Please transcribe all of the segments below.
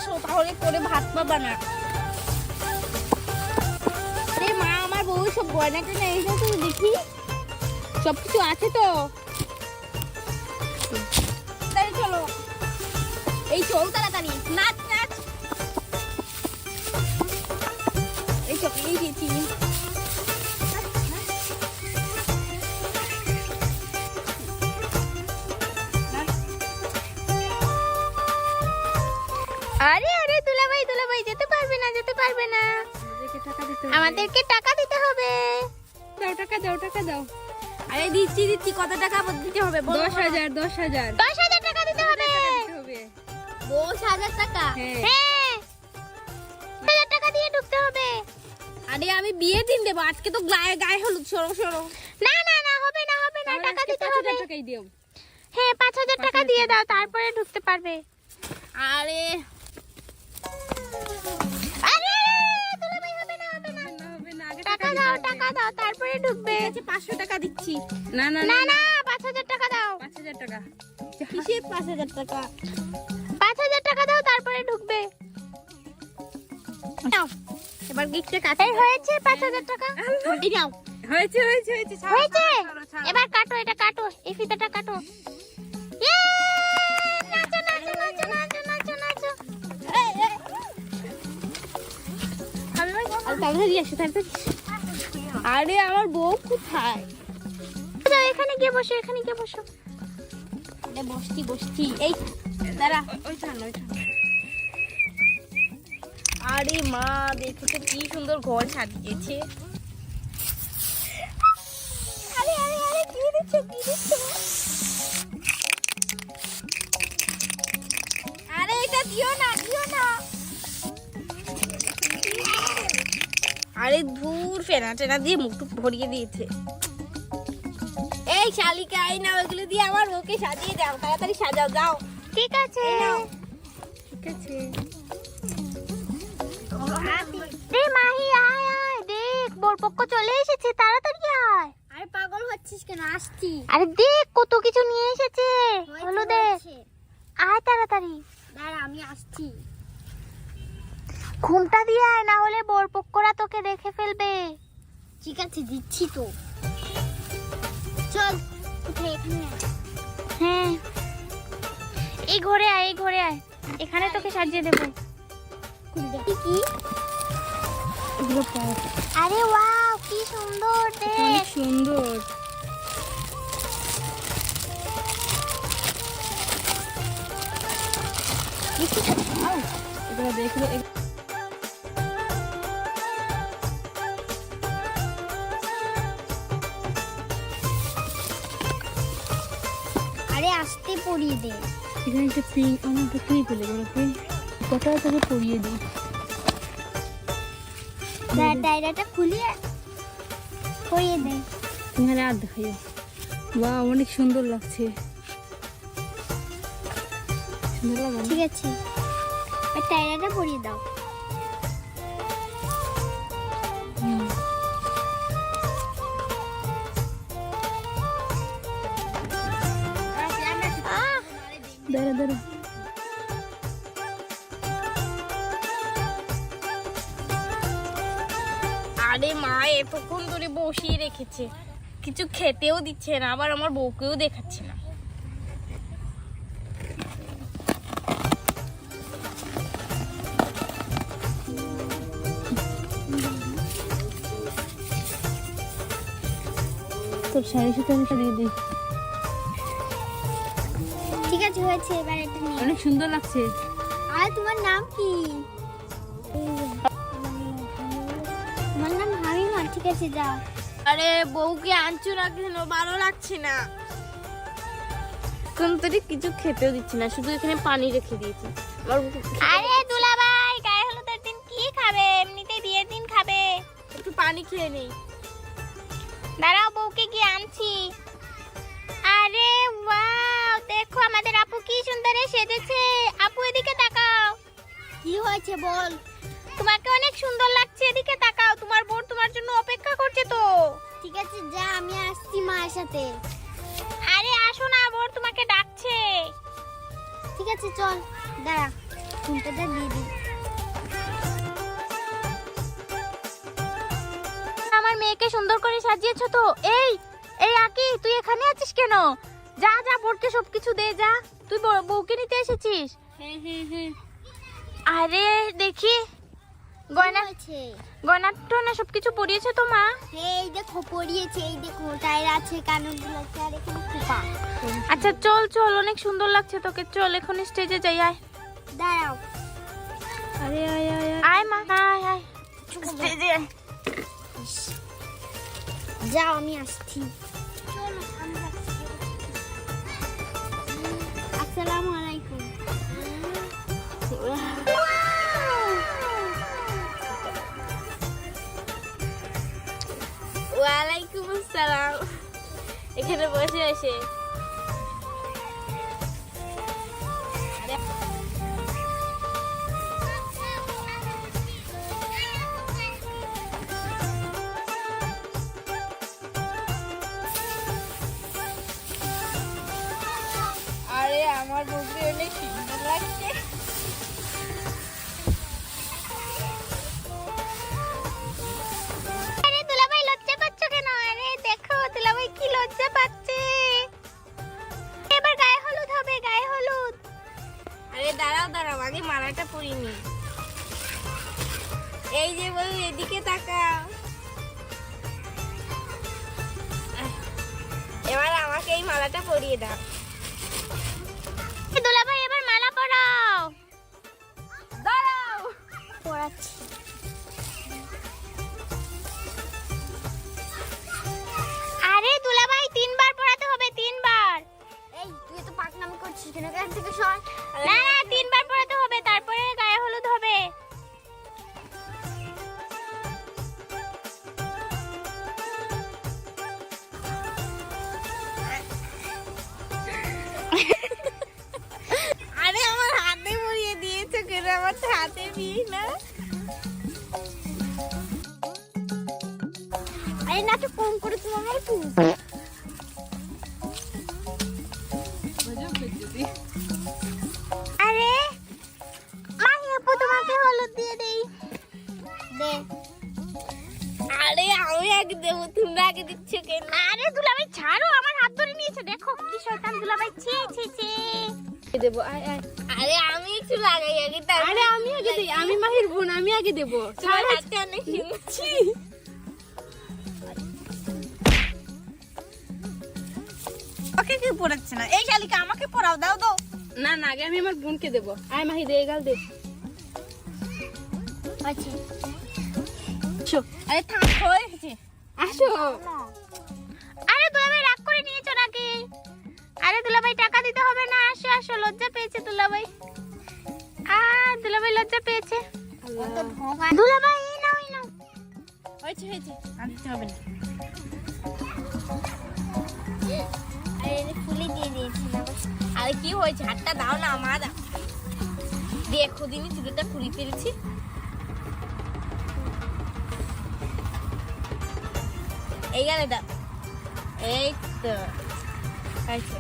আসো, তাহলে করে ভাত পাবা না। আরে মা, আমার বউ সব গয়না টয়না এসে তো দেখি সবকিছু আছে তো। তাই চলো, এই চল তাড়াতাড়ি, নাচ নাচ। এই সব এই গেছি। আরে আরে দুলাভাই দুলাভাই, যেতে পারবে না, যেতে পারবে না, আমাদেরকে টাকা দিতে হবে। দাও টাকা দাও, টাকা দাও। আরে দিচ্ছি দিচ্ছি, কত টাকা দিতে হবে? 10,000 10,000 10,000 টাকা দিতে হবে। 10,000 টাকা? হ্যাঁ, 10,000 টাকা দিয়ে ঢুকতে হবে। আরে আমি বিয়ের দিন দেবো, আজকে তো গায়ে হলুদ। সরো সরো। না না না, হবে না হবে না, টাকা দিতে হবে। 5,000 টাকাই দিও। হ্যাঁ, 5,000 টাকা দিয়ে দাও, তারপরে ঢুকতে পারবে। আরে আরে দুলাভাই, হবে না হবে না, হবে না, আগে টাকা দাও, টাকা দাও, তারপরে ঢুকবে। 500 টাকা দিচ্ছি। না না না না, 5,000 টাকা দাও। 5,000 টাকা। কিসের 5,000 টাকা? 5,000 টাকা দাও, তারপরে ঢুকবে। নাও, এবার গিফটে কাটো। এই হয়েছে 5,000 টাকা। এই নাও। হয়েছে হয়েছে হয়েছে। ছাড়ো, হয়েছে? ছাড়ো, ছাড়ো। এবার কাটো, এটা কাটো, এই ফিতাটা কাটো। ইয়ে! নাচো নাচো নাচো নাচো নাচো নাচো। এই এই। তাড়াতাড়ি আসো, তাড়াতাড়ি। আরে আমার বউ কোথায়? যাও, এখানে গিয়ে বসো, এখানে গিয়ে বসো। আরে বসছি বসছি, এই দাঁড়া। ওইখান ওইখান। আরে মা, দেখো তো কি সুন্দর ঘর সাজিয়েছে। আরে আরে আরে, কি দিচ্ছ কি দিচ্ছ? আরে এটা দিও না, দিও না। আরে ধুর, ফেনা টেনা দিয়ে মুখটুক ভরিয়ে দিয়েছে। এই শালিকা, আই না, ওইগুলো দিয়ে আমার বউকে সাজিয়ে দাও, তাড়াতাড়ি সাজাও, যাও। ঠিক আছে, ঠিক আছে। রে মাহি, আয় আয়, দেখ বরপক্ষ চলে এসেছে, তাড়াতাড়ি আয়। আরে পাগল হচ্ছিস কেন? আসছি। আরে দেখ কত কিছু নিয়ে এসেছে। হলো দে, আয় তাড়াতাড়ি। দাঁড়া, আমি আসছি। ঘুমটা দিয়ে আয়, না হলে বরপক্ষরা তোকে দেখে ফেলবে। ঠিক আছে, দিচ্ছি তো। চল, কোথায়? এখানে আয়। হ্যাঁ, এই ঘরে আয়, এই ঘরে আয়, এখানে তোকে সাজিয়ে দেবো। কি? এগুলো পাও। আরে ওয়াও, কি সুন্দর অনেক দেখ। সুন্দর। এগুলো দেখলো। আরে আসতে পরিয়ে দে। এখানে একটা পিন আমার ঢুকিয়ে ফেলে বলো, পিন কটা থেকে পরিয়ে দিই। ডায়রাটা খুলিয়ে পরিয়ে দে। এখানে আর দেখাই। বাহ, অনেক সুন্দর লাগছে। সুন্দর লাগে না? ঠিক আছে, আর ডায়রাটা পরিয়ে দাও। হুম। দাঁড়া দাঁড়া। আরে মা, এতক্ষণ ধরে বসিয়ে রেখেছে, কিছু খেতেও দিচ্ছে না, আবার আমার বউকেও দেখাচ্ছে না। তোর শাড়ির সাথে আমি দিয়ে দিই। ঠিক আছে, হয়েছে, এবার এটা নিয়ে। অনেক সুন্দর লাগছে। আর তোমার নাম কি? তোমার নাম হামিমা। ঠিক আছে, যাও। আরে বউকে আনছো না কেন? ভালো লাগছে না। কোন তরি কিছু খেতেও দিচ্ছে না, শুধু এখানে পানি রেখে দিয়েছে। আরে দুলাভাই, গায়ে হলুদের দিন কি খাবে? এমনিতেই বিয়ের দিন খাবে, একটু পানি খেয়ে নেই। দাঁড়াও, বউকে গিয়ে আনছি। আরে ওয়াও, দেখো আমাদের আপু কি সুন্দর সেজেছে। আপু এদিকে তাকাও। কি হয়েছে বল? তোমাকে অনেক সুন্দর লাগছে, এদিকে তাকাও। তোমার বোন তোমার জন্য অপেক্ষা করছে তো। ঠিক আছে, যা, আমি আসছি মায়ের সাথে। আরে আসো না, বোন তোমাকে ডাকছে। ঠিক আছে, চল, দাঁড়া। ফুলটা দিয়ে দিই। আমার মেয়েকে সুন্দর করে সাজিয়েছো তো। এই এই আকি, তুই এখানে আছিস কেন? যা যা, বোরকে সবকিছু দে যা। তুই বউকে নিতে এসেছিস? হ্যাঁ হ্যাঁ হ্যাঁ। আরে দেখি গয়না আছে, গয়না টয়না সবকিছু পরিয়েছে তো মা? এই দেখো পরিয়েছে, এই দেখো টায়ার আছে, কানগুলো আছে, আর এখানে খোপা। আচ্ছা চল চল, অনেক সুন্দর লাগছে তোকে, চল এখন স্টেজে যাই। আয় দাঁড়াও, আরে আয় আয় আয়। আয় মা, আয় আয় স্টেজে আয়। যাও আমি আসছি। চলো আমি যাচ্ছি। আসসালামু আলাইকুম। ওয়ালাইকুম আসসালাম। এখানে বসে আছে। আরে আমার বউকে অনেক সুন্দর লাগছে। আরে দুলাভাই লজ্জা পাচ্ছ কেন? আরে দেখো দুলাভাই কি লজ্জা পাচ্ছে। এবার গায়ে হলুদ হবে, গায়ে হলুদ। আরে দাঁড়াও দাঁড়াও, আগে মালাটা পরিনি। এই যে বউ, এদিকে তাকাও। এবার আমাকে এই মালাটা পরিয়ে দাও। দুলাভাই এবার মালা পরাও। দাঁড়াও। পরাচ্ছি। আরে দুলাভাই 3 বার পরাতে হবে, 3 বার। এই তুই তো পাকনামি করছিস কেন? এখান থেকে সর। না না 3 বার পরাতে হবে, তারপরে গায়ে হলুদ হবে। আরে আমার হাতে পরিয়ে দিয়েছো কেন? আমার তো হাতে দিই না। আরে না তো কম করে তুমি আমার একটু। আরে মাহি আপু তোমাকে হলুদ দিয়ে দেই। দে। আরে আমি আগে দেবো, তোমরা আগে দিচ্ছ কেন? আরে দুলাভাই ছাড়ো, আমার হাত ধরে নিয়েছে। দেখো কি শয়তান দুলাভাই। ছি ছি ছি। দেবো, আয় আয়। আরে আমি একটু লাগাই আগে। আরে আমি আগে দেই, আমি মাহির বোন, আমি আগে দেবো। তোমার হাতে অনেক শুনছি। ওকে কি পড়াচ্ছে না? এই শালিকা আমাকে পড়াও, দাও দাও। না না, আগে আমি আমার বোনকে দেবো। আয় মাহি দে, গাল দে। আচ্ছা আসো আরে থাক, হয়ে গেছে। আসো। আরে দুলাভাই রাগ করে নিয়েছো নাকি? আরে দুলাভাই টাকা দিতে হবে না। আসো আসো, লজ্জা পেয়েছে দুলাভাই। দুলাভাই লজ্জা পেয়েছে। দুলাভাই এই নাও, এই নাও। হয়েছে হয়েছে, আর দিতে হবে না। আরে এনে ফুলে দিয়ে দিয়েছি না। আরে কি হয়েছে? হাতটা দাও না আমার। দেখো দিনই চুলটা খুলে ফেলেছি। এই গেলে দাও। এই তো হয়েছে।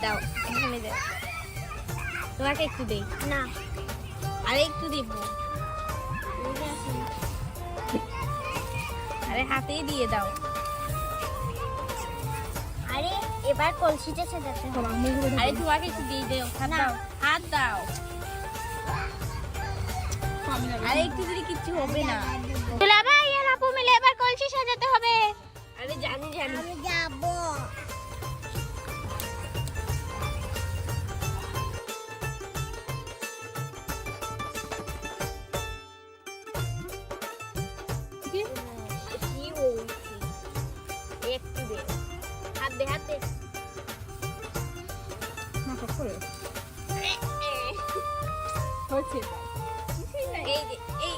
দাও এখানে দাও। তোমাকে একটু দেই। না আরে একটু দিব। আরে হাতেই দিয়ে দাও। আরে এবার কলসিটা সাজাতে হবে। আরে তোমাকে একটু দিয়ে দেও। হাত দাও, হাত দাও। আরে একটু দিলে কিচ্ছু হবে না। দুলাভাই আর আপু মিলে এবার কলসি সাজাতে হবে। আরে জানি জানি। আমি যাবো। কি হয়েছে? একটু দে। হাত দে, হাত দে। হয়েছে। এই যে এই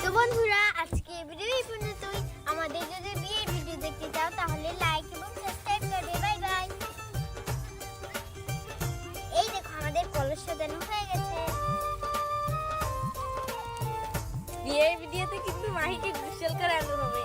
তো বন্ধুরা আজকে ভিডিও এই পর্যন্তই। আমাদের যদি বিয়ের ভিডিও দেখতে চাও তাহলে লাইক এবং সাবস্ক্রাইব করবে। Bye bye. এই দেখো আমাদের সাজানো হয়ে গেছে। বিয়ের ভিডিওতে কিন্তু মাহিকে গোসল করানো হবে।